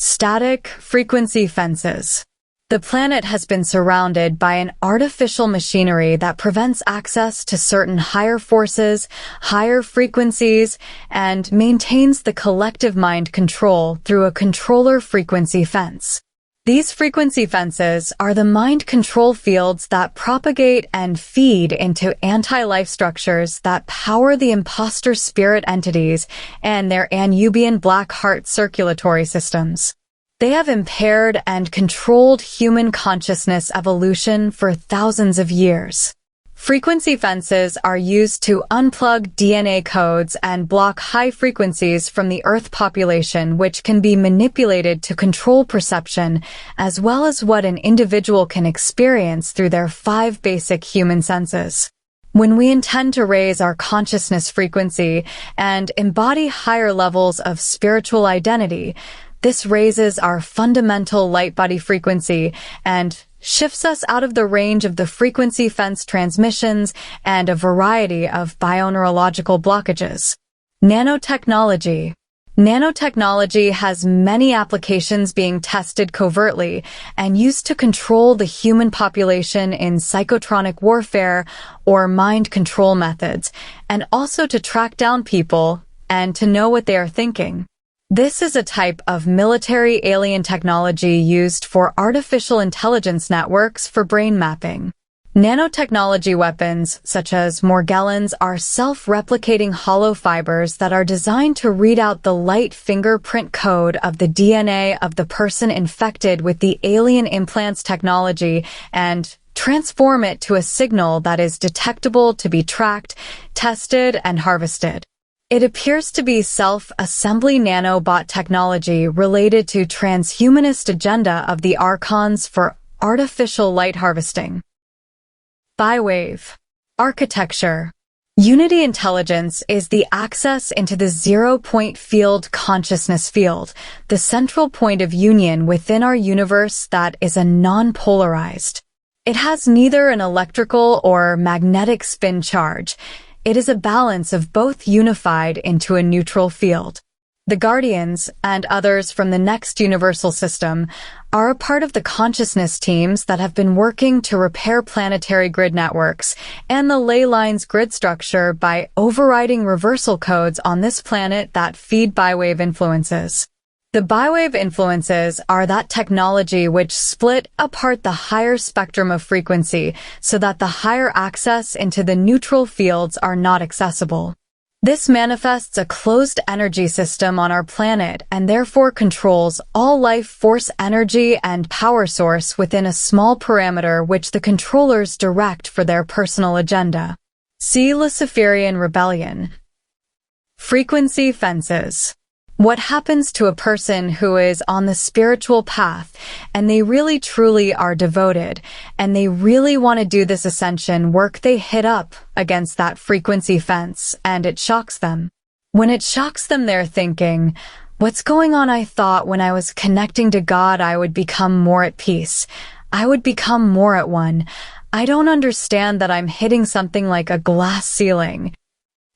Static frequency fences. The planet has been surrounded by an artificial machinery that prevents access to certain higher forces, higher frequencies, and maintains the collective mind control through a controller frequency fence. These frequency fences are the mind control fields that propagate and feed into anti-life structures that power the imposter spirit entities and their Anubian black heart circulatory systems. They have impaired and controlled human consciousness evolution for thousands of years. Frequency fences are used to unplug DNA codes and block high frequencies from the Earth population, which can be manipulated to control perception, as well as what an individual can experience through their 5 basic human senses. When we intend to raise our consciousness frequency and embody higher levels of spiritual identity, this raises our fundamental light body frequency and shifts us out of the range of the frequency fence transmissions and a variety of bioneurological blockages. Nanotechnology. Nanotechnology has many applications being tested covertly and used to control the human population in psychotronic warfare or mind control methods, and also to track down people and to know what they are thinking. This is a type of military alien technology used for artificial intelligence networks for brain mapping. Nanotechnology weapons, such as Morgellons, are self-replicating hollow fibers that are designed to read out the light fingerprint code of the DNA of the person infected with the alien implants technology and transform it to a signal that is detectable to be tracked, tested, and harvested. It appears to be self-assembly nanobot technology related to transhumanist agenda of the Archons for artificial light harvesting. Bi-wave architecture. Unity intelligence is the access into the zero-point field consciousness field, the central point of union within our universe that is a non-polarized. It has neither an electrical or magnetic spin charge. It is a balance of both unified into a neutral field. The Guardians, and others from the next universal system, are a part of the consciousness teams that have been working to repair planetary grid networks and the ley lines grid structure by overriding reversal codes on this planet that feed bi-wave influences. The bi-wave influences are that technology which split apart the higher spectrum of frequency so that the higher access into the neutral fields are not accessible. This manifests a closed energy system on our planet and therefore controls all life force energy and power source within a small parameter which the controllers direct for their personal agenda. See Luciferian Rebellion. Frequency fences. What happens to a person who is on the spiritual path and they really truly are devoted and they really want to do this ascension work? They hit up against that frequency fence and it shocks them. When it shocks them, they're thinking, what's going on? I thought when I was connecting to God, I would become more at peace. I would become more at one. I don't understand that I'm hitting something like a glass ceiling.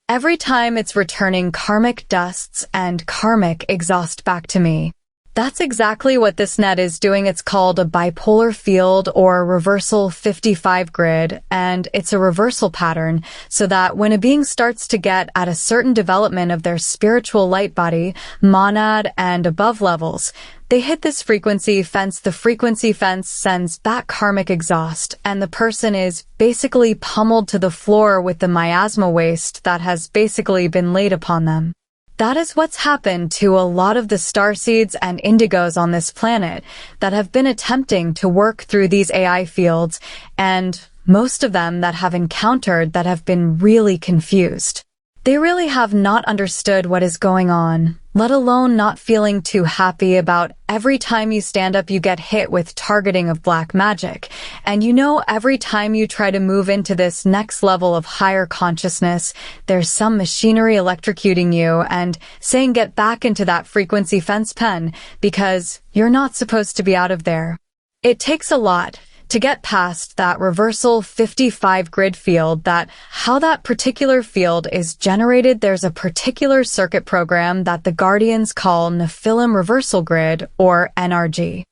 Every time it's returning karmic dusts and karmic exhaust back to me. That's exactly what this net is doing. It's called a bipolar field or reversal 55 grid, and it's a reversal pattern so that when a being starts to get at a certain development of their spiritual light body, monad, and above levels, they hit this frequency fence. The frequency fence sends back karmic exhaust, and the person is basically pummeled to the floor with the miasma waste that has basically been laid upon them. That is what's happened to a lot of the starseeds and indigos on this planet that have been attempting to work through these AI fields, and most of them that have encountered that have been really confused. They really have not understood what is going on, let alone not feeling too happy about every time you stand up you get hit with targeting of black magic. And you know, every time you try to move into this next level of higher consciousness, there's some machinery electrocuting you and saying get back into that frequency fence pen because you're not supposed to be out of there. It takes a lot to get past that reversal 55 grid field, how that particular field is generated, there's a particular circuit program that the Guardians call Nephilim reversal grid, or NRG.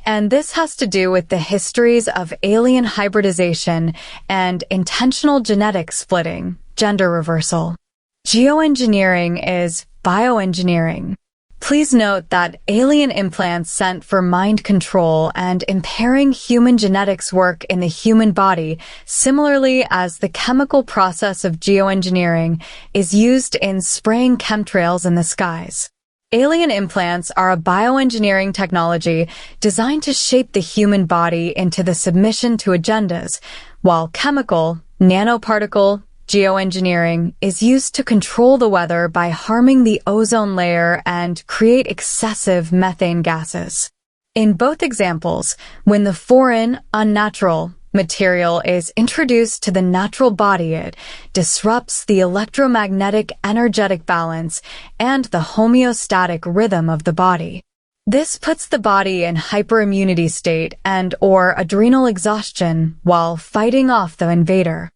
And this has to do with the histories of alien hybridization and intentional genetic splitting, gender reversal. Geoengineering is bioengineering. Please note that alien implants sent for mind control and impairing human genetics work in the human body, similarly as the chemical process of geoengineering is used in spraying chemtrails in the skies. Alien implants are a bioengineering technology designed to shape the human body into the submission to agendas, while chemical, nanoparticle, geoengineering is used to control the weather by harming the ozone layer and create excessive methane gases. In both examples, when the foreign, unnatural material is introduced to the natural body, it disrupts the electromagnetic energetic balance and the homeostatic rhythm of the body. This puts the body in hyperimmunity state and/or adrenal exhaustion while fighting off the invader.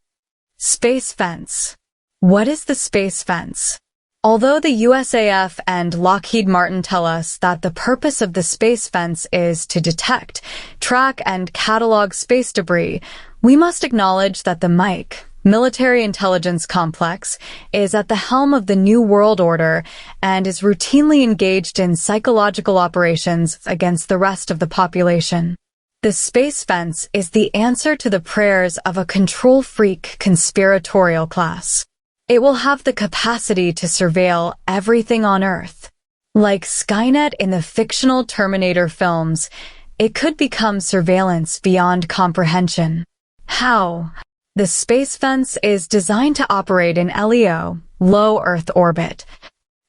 Space fence. What is the space fence? Although the USAF and Lockheed Martin tell us that the purpose of the space fence is to detect, track, and catalog space debris, we must acknowledge that the MIC, Military Intelligence Complex, is at the helm of the New World Order and is routinely engaged in psychological operations against the rest of the population. The space fence is the answer to the prayers of a control freak conspiratorial class. It will have the capacity to surveil everything on Earth. Like Skynet in the fictional Terminator films, it could become surveillance beyond comprehension. How? The space fence is designed to operate in LEO, low Earth orbit.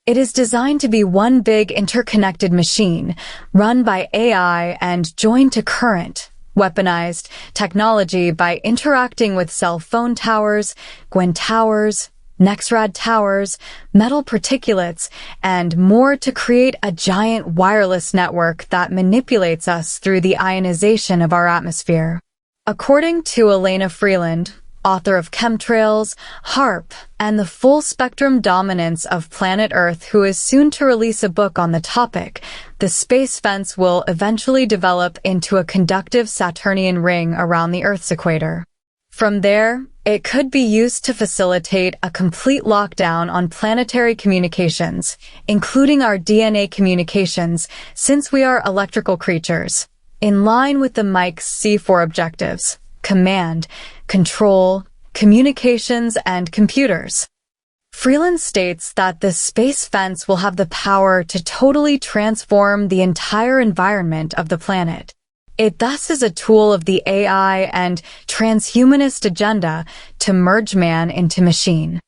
It is designed to be one big interconnected machine, run by AI and joined to current, weaponized technology by interacting with cell phone towers, Gwen towers, Nexrad towers, metal particulates, and more to create a giant wireless network that manipulates us through the ionization of our atmosphere. According to Elena Freeland, author of Chemtrails, HARP, and the Full Spectrum Dominance of Planet Earth, who is soon to release a book on the topic, the space fence will eventually develop into a conductive Saturnian ring around the Earth's equator. From there, it could be used to facilitate a complete lockdown on planetary communications, including our DNA communications, since we are electrical creatures, in line with the MIC's C4 objectives: command, control, communications, and computers. Freeland states that the space fence will have the power to totally transform the entire environment of the planet. It thus is a tool of the AI and transhumanist agenda to merge man into machine.